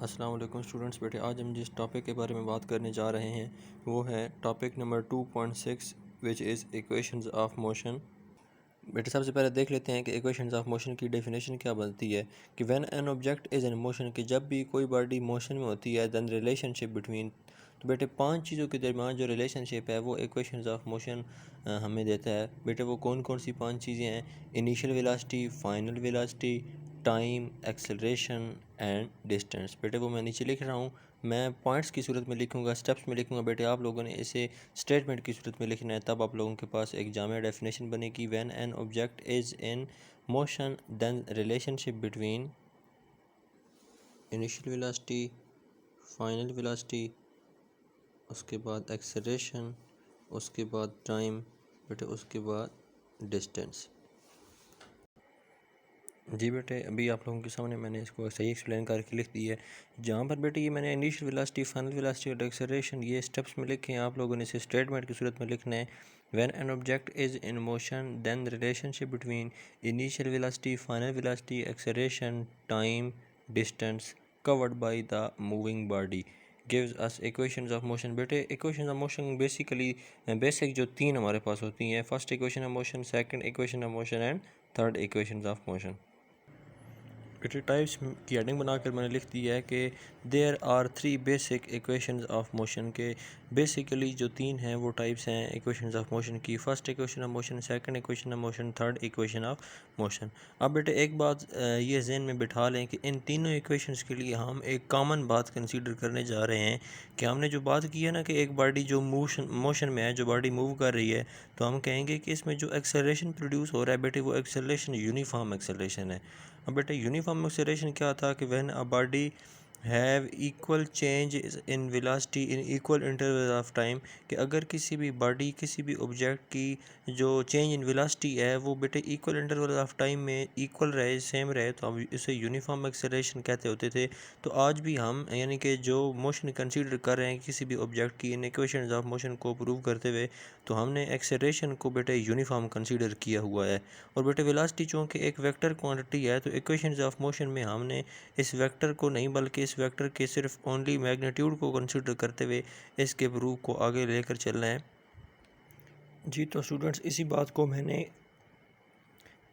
अस्सलाम वालेकुम स्टूडेंट्स। बेटे आज हम जिस टॉपिक के बारे में बात करने जा रहे हैं वो है topic number 2.6 which is equations of motion. बेटे सबसे पहले देख लेते हैं कि इक्वेशंस ऑफ मोशन की डेफिनेशन क्या बनती है कि when an object is in motion, कि जब भी कोई बॉडी मोशन में होती है, देन रिलेशनशिप बिटवीन। तो बेटे 5 चीज़ों के दरमियान जो रिलेशनशिप है वो इक्वेशंस ऑफ मोशन हमें देता है। बेटे वो कौन कौन सी 5 चीज़ें हैं? Initial velocity, final velocity, time, acceleration and distance. बेटे वो मैं नीचे लिख रहा हूँ, मैं पॉइंट्स की सूरत में लिखूँगा, स्टेप्स में लिखूँगा। बेटे आप लोगों ने इसे स्टेटमेंट की सूरत में लिखना है, तब आप लोगों के पास एक जामिया डेफिनेशन बनेगी। When an object is in motion, then relationship between initial velocity, final velocity, उसके बाद एक्सेलरेशन, उसके बाद टाइम, बेटे उसके बाद डिस्टेंस। जी बेटे अभी आप लोगों के सामने मैंने इसको सही एक्सप्लेन करके लिख दी है। जहाँ पर बेटे ये मैंने इनिशियल वेलोसिटी, फाइनल वेलोसिटी और एक्सेलरेशन ये स्टेप्स में लिखे हैं, आप लोगों ने इसे स्टेटमेंट की सूरत में लिखना है। When an object is in motion, then relationship between initial velocity, final velocity, acceleration, time, distance covered by the moving body gives us equations of motion. बेटे equations of motion basically basic जो 3 हमारे पास होती हैं, first equation of motion, second equation of motion and third equations of motion. बेटे types की heading बनाकर मैंने लिख दिया है कि there are 3 basic equations of motion के। बेसिकली जो 3 हैं वो टाइप्स हैं इक्वेशंस ऑफ मोशन की। First equation of motion, second equation of motion, third equation of motion. अब बेटे एक बात ये जहन में बिठा लें कि इन तीनों इक्वेशंस के लिए हम एक कॉमन बात कंसीडर करने जा रहे हैं कि हमने जो बात की है ना कि एक बॉडी जो मोशन में है, जो बॉडी मूव कर रही है, तो हम कहेंगे कि इसमें जो एक्सेलरेशन प्रोड्यूस हो रहा है बेटे वो एक्सेलरेशन यूनिफॉर्म एक्सेलरेशन है। अब बेटे यूनिफॉर्म एक्सेलरेशन क्या था कि when a body have equal change in velocity in equal interval of time, कि अगर किसी भी बॉडी, किसी भी ऑब्जेक्ट की जो चेंज इन वेलोसिटी है वो बेटे इक्वल इंटरवल ऑफ टाइम में इक्वल रहे, सेम रहे, तो हम इसे यूनिफॉर्म एक्सेलरेशन कहते होते थे। तो आज भी हम यानी कि जो मोशन कंसीडर कर रहे हैं किसी भी ऑब्जेक्ट की इन इक्वेशंस ऑफ मोशन को प्रूव करते हुए, तो हमने एक्सेलरेशन को बेटे यूनिफॉर्म कंसीडर किया हुआ है। और बेटे वेलोसिटी चूँकि एक वेक्टर क्वांटिटी है, तो इक्वेशंस ऑफ मोशन में हमने इस वेक्टर को नहीं बल्कि इस वेक्टर के सिर्फ ओनली मैग्नीट्यूड को कंसीडर करते हुए इसके प्रूफ को आगे लेकर चलना है। जी तो स्टूडेंट्स इसी बात को मैंने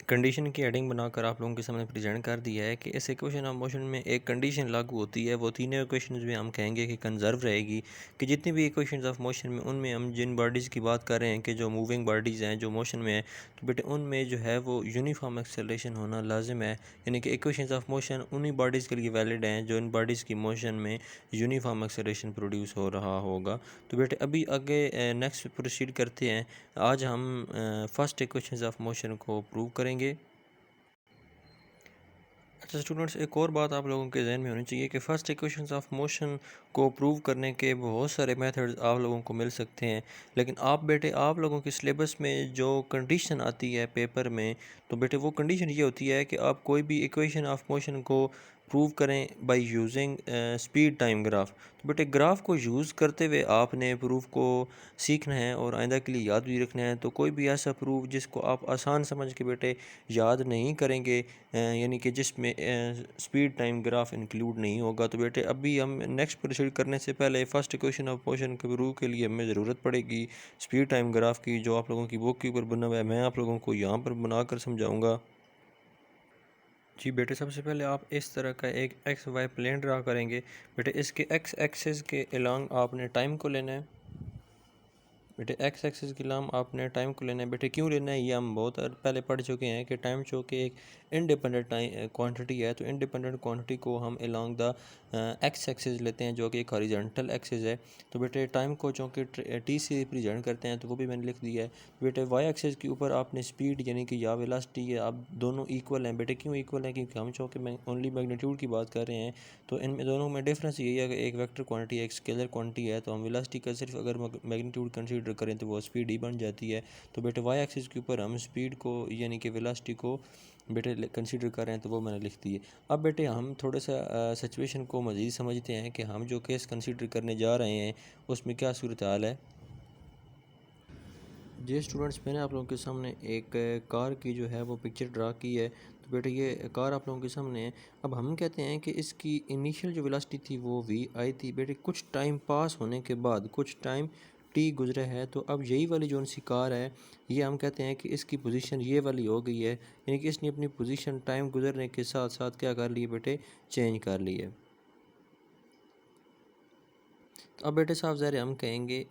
कंडीशन की हेडिंग बनाकर आप लोगों के सामने प्रेजेंट कर दिया है कि इस इक्वेशन ऑफ मोशन में एक कंडीशन लागू होती है, वो तीनों इक्वेशंस में हम कहेंगे कि कंजर्व रहेगी, कि जितनी भी इक्वेशंस ऑफ मोशन में उनमें हम जिन बॉडीज़ की बात कर रहे हैं कि जो मूविंग बॉडीज़ हैं, जो मोशन में है, तो बेटे उनमें जो है वो यूनिफॉर्म एक्सेलरेशन होना लाजिम है। यानी कि इक्वेशंस ऑफ मोशन उन्हीं बॉडीज़ के लिए वैलिड हैं जो इन बॉडीज़ की मोशन में यूनिफॉर्म एक्सेलरेशन प्रोड्यूस हो रहा होगा। तो बेटे अभी आगे नेक्स्ट प्रोसीड करते हैं। आज हम फर्स्ट इक्वेशंस ऑफ मोशन को प्रूव करेंगे। अच्छा स्टूडेंट्स एक और बात आप लोगों के जहन में होनी चाहिए कि फ़र्स्ट इक्वेशंस ऑफ मोशन को प्रूव करने के बहुत सारे मेथड्स आप लोगों को मिल सकते हैं, लेकिन आप बेटे आप लोगों के सिलेबस में जो कंडीशन आती है पेपर में, तो बेटे वो कंडीशन ये होती है कि आप कोई भी इक्वेशन ऑफ मोशन को प्रूव करें by using speed time graph. तो बेटे ग्राफ को यूज़ करते हुए आपने प्रूफ को सीखना है और आइंदा के लिए याद भी रखना है। तो कोई भी ऐसा प्रूफ जिसको आप आसान समझ के बेटे याद नहीं करेंगे, यानी कि जिसमें स्पीड टाइम ग्राफ इंक्लूड नहीं होगा, तो बेटे अभी हम नेक्स्ट प्रोसीड करने से पहले फर्स्ट इक्वेशन ऑफ मोशन के प्रूफ के लिए हमें ज़रूरत पड़ेगी स्पीड टाइम ग्राफ की, जो आप लोगों की बुक के ऊपर बना हुआ है। मैं आप लोगों को यहाँ पर बनाकर समझाऊँगा। जी बेटे सबसे पहले आप इस तरह का एक एक्स वाई प्लेन ड्रा करेंगे। बेटे इसके एक्स एक्सिस के अलोंग आपने टाइम को लेना है। बेटे एक्स एक्सिस के अलोंग आपने टाइम को लेना है। बेटे क्यों लेना है ये हम बहुत पहले पढ़ चुके हैं कि टाइम चूँकि एक इंडिपेंडेंट टाइम क्वांटिटी है, तो इंडिपेंडेंट क्वांटिटी को हम अलोंग द एक्स एक्सिस लेते हैं जो कि एक हॉरिजॉन्टल एक्सिस है। तो बेटे टाइम को चूँकि टी से रिप्रेजेंट करते हैं, तो वो भी मैंने लिख दिया है। बेटे वाई एक्सिस के ऊपर आपने स्पीड यानी कि या वेलोसिटी है, आप दोनों इक्वल हैं। बेटे क्यों इक्वल हैं? क्योंकि हम चूँकि ओनली मैग्नीट्यूड की बात कर रहे हैं, तो इन दोनों में डिफरेंस यही है कि एक वेक्टर क्वांटिटी एक स्केलर क्वांटिटी है, तो हम वेलोसिटी का सिर्फ अगर मैग्नीट्यूड कंसीडर करें तो वो स्पीड ही बन जाती है। तो बेटे वाई एक्सिस के ऊपर हम स्पीड को यानी कि वेलोसिटी को बेटे कंसीडर कर रहे हैं, तो वो मैंने लिख दी है। अब बेटे हम थोड़ा सा सिचुएशन को मज़ीद समझते हैं कि हम जो केस कंसीडर करने जा रहे हैं उसमें क्या सूरत हाल है। जी स्टूडेंट्स मैंने आप लोगों के सामने एक कार की जो है वो पिक्चर ड्रा की है। तो बेटे ये कार आप लोगों के सामने है। अब हम कहते हैं कि इसकी इनिशियल जो वेलोसिटी थी वो वी आई थी। बेटे कुछ टाइम पास होने के बाद, कुछ टाइम टी गुजरे है, तो अब यही वाली जो सी कार है, ये हम कहते हैं कि इसकी पोजीशन ये वाली हो गई है, यानी कि इसने अपनी पोजीशन टाइम गुजरने के साथ साथ क्या कर ली है बेटे, चेंज कर ली है। तो अब बेटे साहब ज़रा हम कहेंगे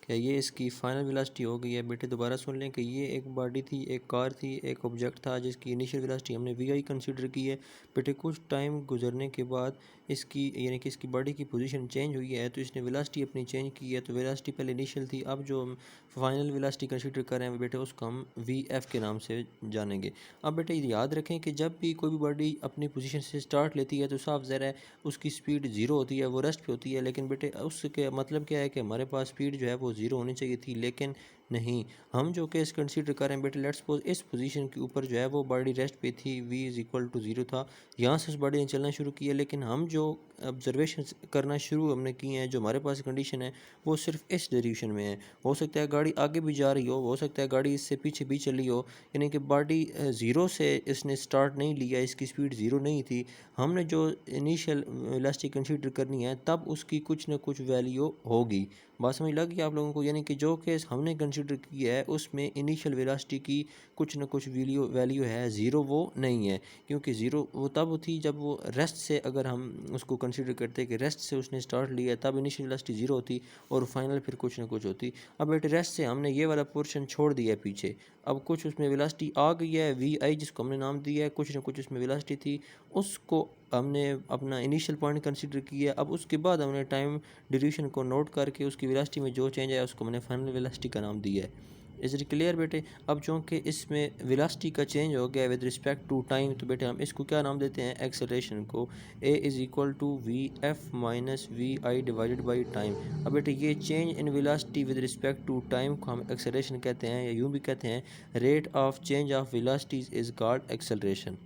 क्या ये इसकी फाइनल वेलोसिटी हो गई है। बेटे दोबारा सुन लें कि ये एक बॉडी थी, एक कार थी, एक ऑब्जेक्ट था जिसकी इनिशियल वेलोसिटी हमने वी आई कंसिडर की है। बेटे कुछ टाइम गुजरने के बाद इसकी यानी कि इसकी बॉडी की पोजीशन चेंज हुई है, तो इसने वेलोसिटी अपनी चेंज की है। तो वेलोसिटी पहले इनिशियल थी, अब जो हम फाइनल वेलोसिटी कंसिडर कर रहे हैं बेटे उसको हम वी एफ के नाम से जानेंगे। अब बेटे याद रखें कि जब भी कोई भी बॉडी अपनी पोजीशन से स्टार्ट लेती है तो साफ ज़रा है उसकी स्पीड ज़ीरो होती है, वो रेस्ट पे होती है। लेकिन बेटे उसके मतलब क्या है कि हमारे पास स्पीड जो है वो ज़ीरो होनी चाहिए थी, लेकिन नहीं। हम जो केस कंसीडर करें बेटे, लेट्स सपोज इस पोजीशन के ऊपर जो है वो बॉडी रेस्ट पे थी, v is equal to zero था, यहाँ से उस बॉडी ने चलना शुरू किया। लेकिन हम जो ऑब्जर्वेशन करना शुरू हमने किए हैं, जो हमारे पास कंडीशन है वो सिर्फ इस डायरेक्शन में है। हो सकता है गाड़ी आगे भी जा रही हो सकता है गाड़ी इससे पीछे भी चली हो, यानी कि बॉडी ज़ीरो से इसने स्टार्ट नहीं लिया, इसकी स्पीड ज़ीरो नहीं थी। हमने जो इनिशियल वेलोसिटी कंसीडर करनी है तब उसकी कुछ ना कुछ वैल्यू होगी। बात समझ लग गई आप लोगों को, यानी कि जो केस हमने कंसीडर किया है उसमें इनिशियल वेलोसिटी की कुछ ना कुछ वैल्यू है, ज़ीरो वो नहीं है। क्योंकि ज़ीरो वो तब थी जब वो रेस्ट से, अगर हम उसको कंसीडर करते कि रेस्ट से उसने स्टार्ट लिया तब इनिशियल वेलोसिटी ज़ीरो होती और फाइनल फिर कुछ ना कुछ होती। अब बेटे रेस्ट से हमने ये वाला पोर्शन छोड़ दिया है पीछे, अब कुछ उसमें वेलोसिटी आ गई है वी आई जिसको हमने नाम दिया है, कुछ ना कुछ उसमें वेलोसिटी थी, उसको हमने अपना इनिशियल पॉइंट कंसीडर किया। अब उसके बाद हमने टाइम ड्यूरेशन को नोट करके उसकी वेलोसिटी में जो चेंज आया उसको हमने फाइनल वेलोसिटी का नाम दिया है। इज़ इट क्लियर बेटे। अब चूँकि इसमें वेलोसिटी का चेंज हो गया विद रिस्पेक्ट टू टाइम, तो बेटे हम इसको क्या नाम देते हैं, एक्सेलरेशन को। A is equal to V F minus V I divided by time. अब बेटे ये change in velocity with respect to time को हम एक्सेलरेशन कहते हैं, या यूँ भी कहते हैं rate of change of velocities is called acceleration.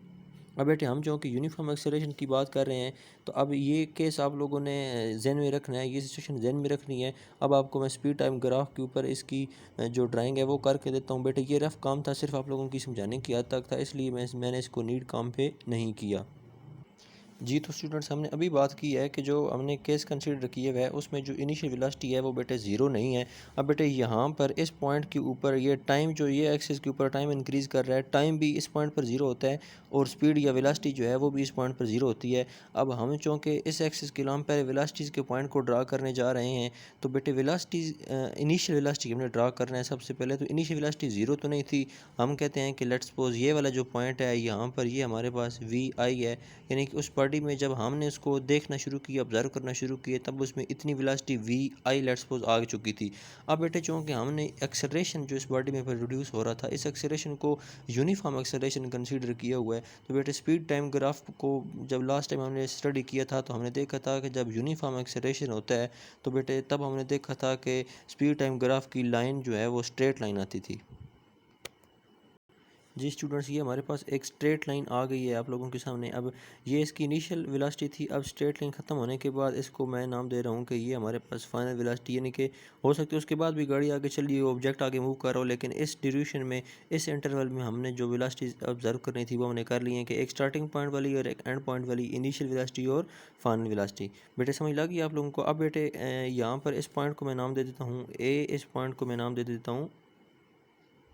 अब बेटे हम जो कि यूनिफॉर्म एक्सेलरेशन की बात कर रहे हैं, तो अब ये केस आप लोगों ने जहन में रखना है, ये सिचुएशन जहन में रखनी है। अब आपको मैं स्पीड टाइम ग्राफ के ऊपर इसकी जो ड्राइंग है वो करके देता हूँ। बेटे ये रफ काम था, सिर्फ आप लोगों की समझाने की हद तक था, इसलिए मैंने इसको नीड काम पे नहीं किया। जी, तो स्टूडेंट्स हमने अभी बात की है कि जो हमने केस कंसीडर किए हुआ है उसमें जो इनिशियल वेलोसिटी है वो बेटे ज़ीरो नहीं है। अब बेटे यहाँ पर इस पॉइंट के ऊपर ये टाइम, जो ये एक्सिस के ऊपर टाइम इंक्रीज़ कर रहा है, टाइम भी इस पॉइंट पर ज़ीरो होता है और स्पीड या वेलोसिटी जो है वो भी इस पॉइंट पर ज़ीरो होती है। अब हम चूँकि इस एक्सिस के हम पहले वेलोसिटीज़ के पॉइंट को ड्रा करने जा रहे हैं, तो बेटे वेलोसिटीज़ इनिशियल वेलोसिटी हमने ड्रा करना है सबसे पहले। तो इनिशियल वेलोसिटी ज़ीरो तो नहीं थी, हम कहते हैं कि लेट्स सपोज ये वाला जो पॉइंट है यहाँ पर ये हमारे पास वी आई है, यानी कि उस बॉडी में जब हमने उसको देखना शुरू किया, ऑब्जर्व करना शुरू किया, तब उसमें इतनी velocity V I let's suppose आ चुकी थी। अब बेटे चूँकि हमने एक्सेलरेशन जो इस बॉडी में प्रोड्यूस हो रहा था, इस एक्सेलरेशन को यूनिफॉर्म एक्सेलरेशन कंसीडर किया हुआ है। तो बेटे स्पीड टाइम ग्राफ को जब लास्ट टाइम हमने स्टडी किया था तो हमने देखा था कि जब यूनिफॉर्म एक्सेलरेशन होता है तो बेटे तब हमने देखा था कि स्पीड टाइम ग्राफ की लाइन जो है वो स्ट्रेट लाइन आती थी। जी स्टूडेंट्स, ये हमारे पास एक स्ट्रेट लाइन आ गई है आप लोगों के सामने। अब ये इसकी इनिशियल वेलोसिटी थी, अब स्ट्रेट लाइन ख़त्म होने के बाद इसको मैं नाम दे रहा हूँ कि ये हमारे पास फाइनल वेलोसिटी, यानी कि हो सकती है उसके बाद भी गाड़ी आगे चल रही हो, ऑब्जेक्ट आगे मूव कर रहा हो, लेकिन इस ड्यूरेशन में, इस इंटरवल में हमने जो वेलोसिटी ऑब्जर्व करनी थी वो हमने कर ली है कि एक स्टार्टिंग पॉइंट वाली और एक एंड पॉइंट वाली, इनिशियल वेलोसिटी और फाइनल वेलोसिटी। बेटे समझ लगी आप लोगों को। अब बेटे यहाँ पर इस पॉइंट को मैं नाम दे देता हूँ ए, इस पॉइंट को मैं नाम दे देता हूँ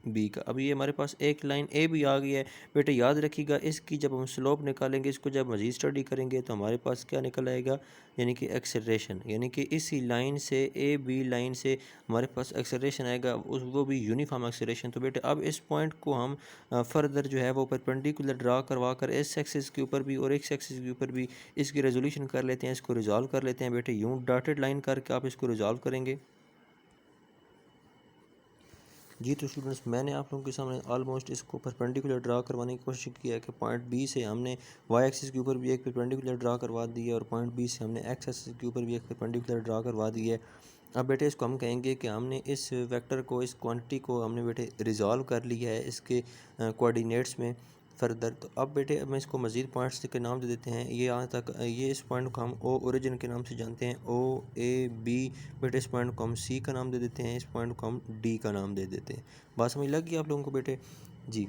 बी का। अभी ये हमारे पास एक लाइन ए भी आ गई है। बेटे याद रखिएगा इसकी जब हम स्लोप निकालेंगे, इसको जब मज़ीद स्टडी करेंगे तो हमारे पास क्या निकल आएगा, यानी कि एक्सेलरेशन, यानी कि इसी लाइन से ए बी लाइन से हमारे पास एक्सेलरेशन आएगा, उस वो भी यूनिफॉर्म एक्सेलरेशन। तो बेटे अब इस पॉइंट को हम फर्दर जो है वो परपेंडिकुलर ड्रा करवा कर इस एक्सिस के ऊपर भी और इस एक्सिस के ऊपर भी इसकी रेजोल्यूशन कर लेते हैं, इसको रिजॉल्व कर लेते हैं। बेटे यूँ डॉटेड लाइन करके आप इसको रिजॉल्व करेंगे। जी, तो स्टूडेंट्स मैंने आप लोगों के सामने ऑलमोस्ट इसको परपेंडिकुलर ड्रा करवाने की कोशिश की है कि पॉइंट बी से हमने वाई एक्सिस के ऊपर भी एक परपेंडिकुलर ड्रा करवा दी है और पॉइंट बी से हमने एक्स एक्सिस के ऊपर भी एक परपेंडिकुलर ड्रा करवा दी है। अब बेटे इसको हम कहेंगे कि हमने इस वेक्टर को, इस क्वांटिटी को हमने बेटे रिजॉल्व कर लिया है इसके कोऑर्डिनेट्स में फर्दर। तो अब बेटे अब मैं इसको मज़ीद पॉइंट्स के नाम दे देते हैं। ये यहाँ तक, ये इस पॉइंट को हम ओ ओरिजिन के नाम से जानते हैं, ओ ए बी। बेटे इस पॉइंट को हम सी का नाम दे देते हैं, इस पॉइंट को हम डी का नाम दे देते हैं। बात समझ लग गई आप लोगों को बेटे? जी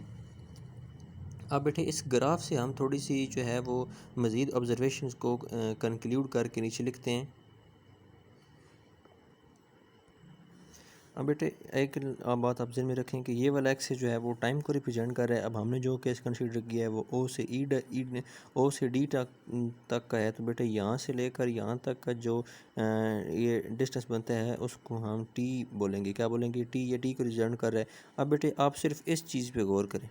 अब बेटे इस ग्राफ से हम थोड़ी सी जो है वो मज़ीद ऑब्जर्वेशंस को कंक्लूड करके नीचे लिखते हैं। अब बेटे एक आप बात आप ज़हन में रखें कि ये वाला एक्सेस जो है वो टाइम को रिप्रेजेंट कर रहा है। अब हमने जो केस कंसीडर किया है वो ओ से डी तक का है। तो बेटे यहाँ से लेकर यहाँ तक का जो ये डिस्टेंस बनता है उसको हम टी बोलेंगे। क्या बोलेंगे? टी। ये टी को रिप्रेजेंट कर रहा है। अब बेटे आप सिर्फ इस चीज़ पे गौर करें।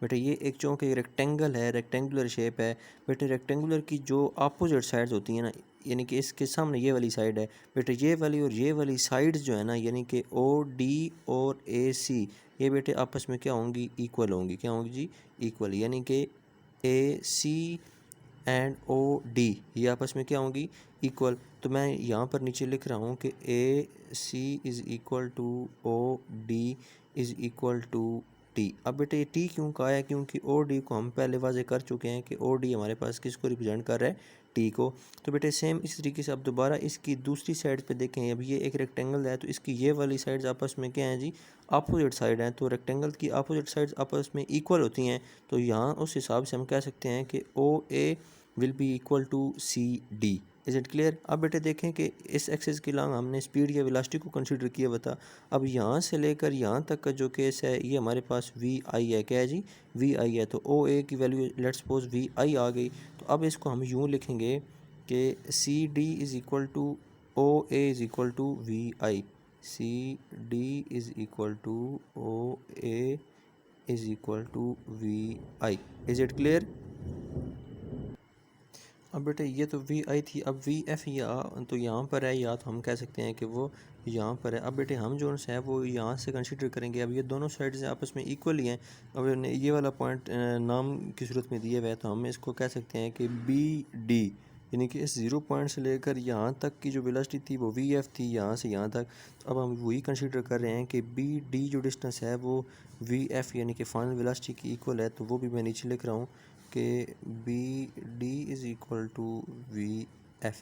बेटे ये एक चूँकि रेक्टेंगल है, रेक्टेंगुलर शेप है। बेटे रेक्टेंगुलर की जो अपोजिट साइड्स होती हैं ना, यानी कि इसके सामने ये वाली साइड है। बेटे ये वाली और ये वाली साइड्स जो है ना, यानी कि ओ डी और ए सी, ये बेटे आपस में क्या होंगी? इक्वल होंगी। क्या होंगी जी? इक्वल। यानी कि A C and O D ये आपस में क्या होंगी? इक्वल। तो मैं यहाँ पर नीचे लिख रहा हूँ कि A C is equal to O D is equal to T. अब बेटे ये टी क्यों कहा है? क्योंकि ओ डी को हम पहले वाजे कर चुके हैं कि ओ डी हमारे पास किसको रिप्रेजेंट कर रहा है? टी को। तो बेटे सेम इस तरीके से अब दोबारा इसकी दूसरी साइड पे देखें। अब ये एक रेक्टेंगल है तो इसकी ये वाली साइड्स आपस में क्या हैं जी? अपोजिट साइड हैं। तो रेक्टेंगल की अपोजिट साइड्स आपस में इक्वल होती हैं। तो यहाँ उस हिसाब से हम कह सकते हैं कि O A will be equal to C D. Is it clear? अब बेटे देखें कि इस एक्सेस के अलॉन्ग हमने स्पीड या वेलोसिटी को कंसीडर किया बता। अब यहाँ से लेकर यहाँ तक का जो केस है ये हमारे पास वी आई है। क्या है जी? वी आई है। तो ओ ए की value let's suppose V I आ गई। तो अब इसको हम यूँ लिखेंगे कि C D is equal to O A is equal to V I. C D is equal to O A is equal to V I. Is it clear? अब बेटे ये तो वी आई थी। अब वी एफ या तो यहाँ पर है, या तो हम कह सकते हैं कि वो यहाँ पर है। अब बेटे हम जो है वो यहाँ से कंसिडर करेंगे। अब ये दोनों साइड्स आपस में इक्वल ही हैं। अब ये वाला पॉइंट नाम की सूरत में दिए हुए है तो हम इसको कह सकते हैं कि बी डी, यानी कि इस ज़ीरो पॉइंट से लेकर यहाँ तक की जो वेलोसिटी थी वो वी एफ थी, यहाँ से यहाँ तक। तो अब हम वही कंसिडर कर रहे हैं कि बी डी जो डिस्टेंस है वो वी एफ यानी कि फाइनल वेलोसिटी की इक्वल है। तो वो भी मैं नीचे लिख रहा हूँ कि B D is equal to V F.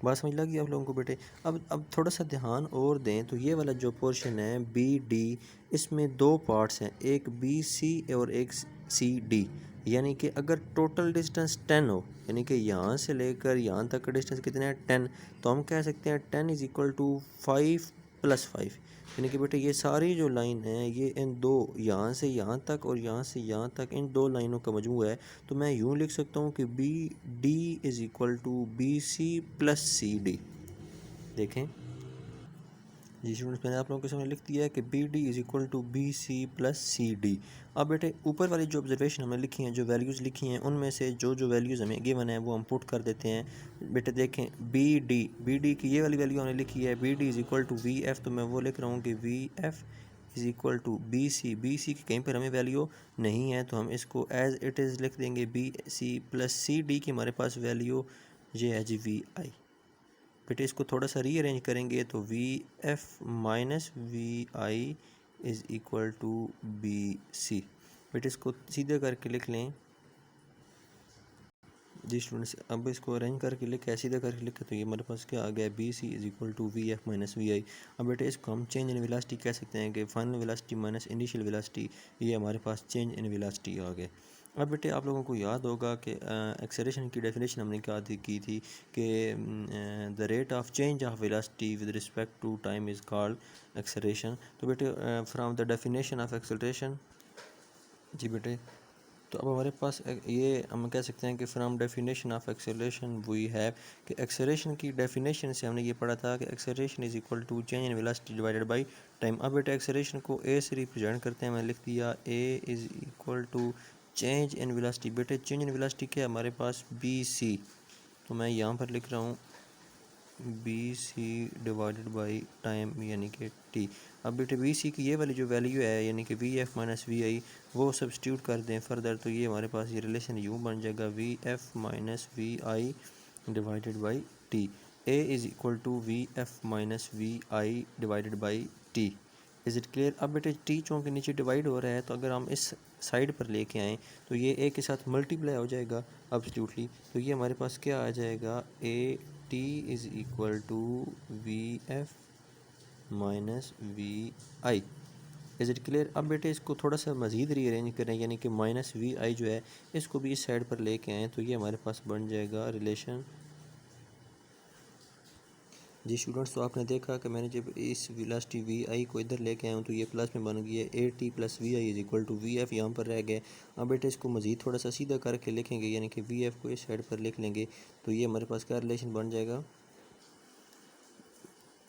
बात समझ लगी आप लोगों को बेटे? अब थोड़ा सा ध्यान और दें तो ये वाला जो पोर्शन है बी डी, इसमें दो पार्ट्स हैं, एक बी सी और एक सी डी। यानी कि अगर टोटल डिस्टेंस 10 हो, यानी कि यहाँ से लेकर यहाँ तक का डिस्टेंस कितना है? 10। तो हम कह सकते हैं 10 इज़ इक्वल टू 5 + 5। यानी कि बेटे ये सारी जो लाइन है ये इन दो, यहाँ से यहाँ तक और यहाँ से यहाँ तक, इन दो लाइनों का मजमू है। तो मैं यूँ लिख सकता हूँ कि B D is equal to B C plus C D. देखें जी स्टूडेंट्स, मैंने आप लोगों के सामने लिख दिया है कि B D is equal to B C plus C D. अब बेटे ऊपर वाली जो ऑब्जर्वेशन हमें लिखी हैं, जो वैल्यूज़ लिखी हैं, उनमें से जो जो वैल्यूज़ हमें गिवन है वो हम पुट कर देते हैं। बेटे देखें बी डी की ये वाली वैल्यू हमने लिखी है B D is equal to V F. तो मैं वो लिख रहा हूँ कि V F is equal to B C की कहीं पर हमें वैल्यू नहीं है तो हम इसको एज़ इट इज़ लिख देंगे। B C plus C D की हमारे पास वैल्यू ये है जी वी आई। बेटे इसको थोड़ा सा रीअरेंज करेंगे तो V F minus V I is equal to B C. बेटे इसको सीधे करके लिख लें जी स्टूडेंट्स। अब इसको अरेंज करके लिखे, सीधे करके लिखे तो ये हमारे पास क्या आ गया? B C is equal to V F minus V I. अब बेटे इसको हम चेंज इन वेलोसिटी कह सकते हैं कि final velocity minus initial velocity, ये हमारे पास चेंज इन वेलोसिटी आ गए। अब बेटे आप लोगों को याद होगा कि एक्सेलरेशन की डेफिनेशन हमने क्या की थी कि the rate of change of velocity with respect to time is called acceleration. तो बेटे from the definition of acceleration जी बेटे, तो अब हमारे पास ये हम कह सकते हैं कि from definition of acceleration we have कि एक्सेलरेशन की डेफिनेशन से हमने ये पढ़ा था कि acceleration is equal to change in velocity divided by time. अब बेटा एक्सेलरेशन को ए से रिप्रेजेंट करते हैं। मैंने लिख दिया A is equal to change in velocity. बेटे चेंज इन वेलोसिटी क्या है हमारे पास? B C. तो मैं यहाँ पर लिख रहा हूँ B C divided by time यानी कि टी। अब बेटे बी सी की ये वाली जो वैल्यू है यानी कि वी एफ माइनस वी आई वो सब्सटीट्यूट कर दें फर्दर, तो ये हमारे पास ये रिलेशन यूँ बन जाएगा V F minus V I divided by T. A is equal to V F minus V I divided by T. Is it clear? अब बेटे टी चूँकि नीचे डिवाइड हो रहा है तो अगर हम इस साइड पर लेके आएँ तो ये ए के साथ मल्टीप्लाई हो जाएगा एब्सोल्युटली। तो ये हमारे पास क्या आ जाएगा? A T is equal to V F minus V I. Is it clear. अब बेटे इसको थोड़ा सा मज़ीद रीअरेंज करें, यानी कि माइनस वी आई जो है इसको भी इस साइड पर लेके आएँ तो ये हमारे पास बन जाएगा रिलेशन। जी स्टूडेंट्स, तो आपने देखा कि मैंने जब इस वेलोसिटी वी आई को इधर लेके आया हूँ तो ये प्लस में बन गई है A T plus V I is equal to V F, यहाँ पर रह गए। अब बेटे इसको मज़ीद थोड़ा सा सीधा करके लिखेंगे, यानी कि वी एफ को इस साइड पर लिख लेंगे तो ये हमारे पास क्या रिलेशन बन जाएगा।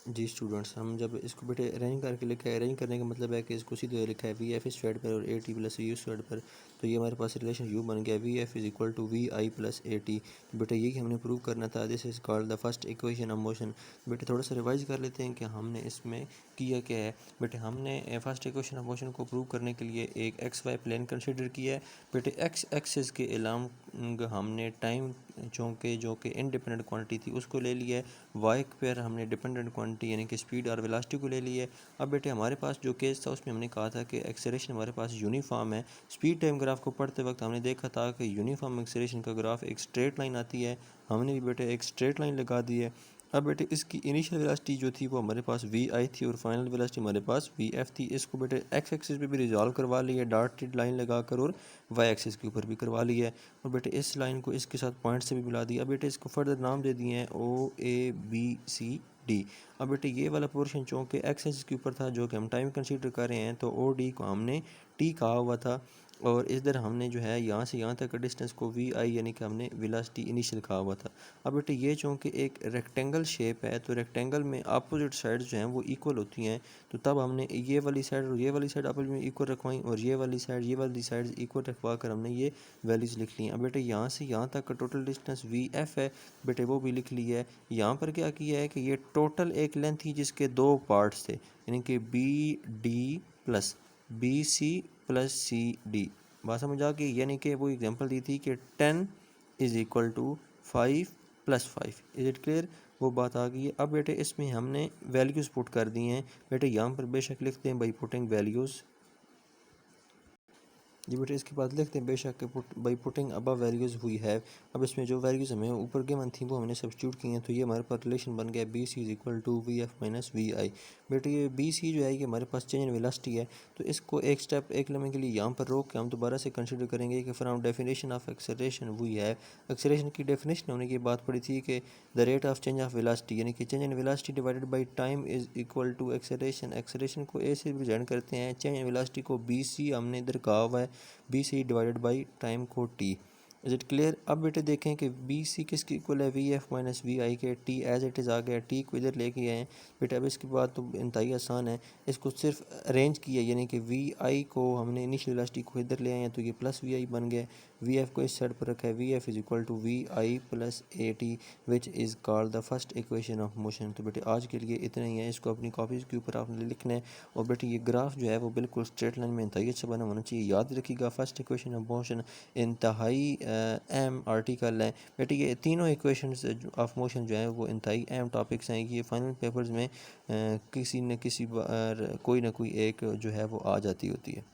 जी स्टूडेंट्स, हम जब इसको बेटे अरेंज करके लिखा है, अरेंज करने का मतलब है कि इसको सीधे लिखा है वी एफ इस साइड पर और A T plus U side पर, तो ये हमारे पास रिलेशन यू बन गया V F is equal to V I plus A T. बेटे यही हमने प्रूव करना था। This is called the first equation of motion. बेटे थोड़ा सा रिवाइज कर लेते हैं कि हमने इसमें किया क्या है। बेटे हमने फर्स्ट इक्वेशन ऑफ मोशन को प्रूव करने के लिए एक एक्स वाई प्लेन कंसिडर किया है। बेटे एक्स एक्सिस के अलावा हमने टाइम चूँकि जो कि इंडिपेंडेंट क्वांटिटी थी उसको ले लिया है, वाई पर हमने डिपेंडेंट क्वांटिटी यानी कि स्पीड और वेलोसिटी को ले लिया है। अब बेटे हमारे पास जो केस था उसमें हमने कहा था कि एक्सेलरेशन हमारे पास यूनिफॉर्म है। स्पीड टाइम ग्राफ को पढ़ते वक्त हमने देखा था कि यूनिफॉर्म एक्सेलरेशन का ग्राफ एक स्ट्रेट लाइन आती है, हमने भी बेटे एक स्ट्रेट लाइन लगा दी है। अब बेटे इसकी इनिशियल वेलोसिटी जो थी वो हमारे पास वी आई थी और फाइनल वेलोसिटी हमारे पास वी एफ थी। इसको बेटे एक्स एक्सिस पे भी रिजॉल्व करवा लिया डॉटेड लाइन लगाकर और वाई एक्सिस के ऊपर भी करवा लिया है, और बेटे इस लाइन को इसके साथ पॉइंट से भी मिला दिया। अब बेटे इसको फर्दर नाम दे दिए हैं ओ ए बी सी डी। अब बेटे ये वाला पोर्शन चूँकि एक्स एक्सिस के ऊपर था जो कि हम टाइम कंसीडर कर रहे हैं तो ओ डी को हमने टी कहा हुआ था, और इधर हमने जो है यहाँ से यहाँ तक का डिस्टेंस को वी आई यानी कि हमने वेलोसिटी इनिशियल कहा हुआ था। अब बेटे ये चूँकि एक रेक्टेंगल शेप है तो रेक्टेंगल में अपोजिट साइड्स जो हैं वो इक्वल होती हैं, तो तब हमने ये वाली साइड और ये वाली साइड आपस में इक्वल रखवाई और ये वाली साइड इक्वल रखवा कर हमने ये वैल्यूज़ लिख ली हैं। अब बेटे यहाँ से यहाँ तक का टोटल डिस्टेंस वी एफ है, बेटे वो भी लिख लिया है। यहाँ पर क्या किया है कि ये टोटल एक लेंथ थी जिसके दो पार्ट्स थे, यानी कि B D plus B C plus C D. बात समझ आ गई, यानी कि वो एग्जांपल दी थी कि 10 is equal to 5 plus 5। Is it clear, वो बात आ गई है। अब बेटे इसमें हमने वैल्यूज़ पुट कर दी हैं। बेटे यहाँ पर बेशक लिखते हैं बाई पुटिंग वैल्यूज़। जी बेटे इसके बाद लिखते हैं बेशक बाई पुटिंग अबव वैल्यूज़ हुई है। अब इसमें जो वैल्यूज़ हमें ऊपर गिवन थी वो हमने सब्स्टिट्यूट की हैं, तो ये हमारे पास रिलेशन बन गया B C is equal to V F minus V I. बेटे ये बी सी जो है ये हमारे पास चेंज इन वेलोसिटी है, तो इसको एक स्टेप एक लम्हे के लिए यहाँ पर रोक के हम दोबारा से कंसिडर करेंगे कि फ्रॉम डेफिनेशन ऑफ एक्सेलरेशन हुई है। एक्सेलरेशन की डेफिनेशन होने की बात पड़ी थी कि the rate of change of velocity यानी कि change in velocity divided by time is equal to acceleration. Acceleration को ए से रिप्रेजेंट करते हैं, चेंज इन वेलोसिटी को बी सी हमने इधर कहा हुआ है, B C divided by time को टी। Is it clear. अब बेटे देखें कि बी सी किसकी इक्वल है, V F minus V I के। टी एज इट इज़ आ गया, टी को इधर लेके आए बेटे। अब इसके बाद तो इंतहाई आसान है, इसको सिर्फ अरेंज किया यानी कि वी आई को हमने इनिशियल वेलोसिटी को इधर ले आए हैं तो ये प्लस वी आई बन गया। वी एफ को इस साइड पर रखा है, V F is equal to V I plus A T which is called the first equation of motion. तो बेटे आज के लिए इतना ही है, इसको अपनी कॉपीज़ के ऊपर आपने लिखना है। और बेटे ये ग्राफ जो है वो बिल्कुल स्ट्रेट लाइन में इंतहाई अच्छा बना होना चाहिए। याद रखिएगा फर्स्ट इक्वेशन ऑफ मोशन इंतहाई अहम आर्टिकल है बेटे। ये तीनों इक्वेशंस ऑफ मोशन जो है वो इंतहाई अहम टॉपिक्स हैं, ये फाइनल पेपर्स में किसी न किसी बार कोई ना कोई एक जो है वो आ जाती होती है।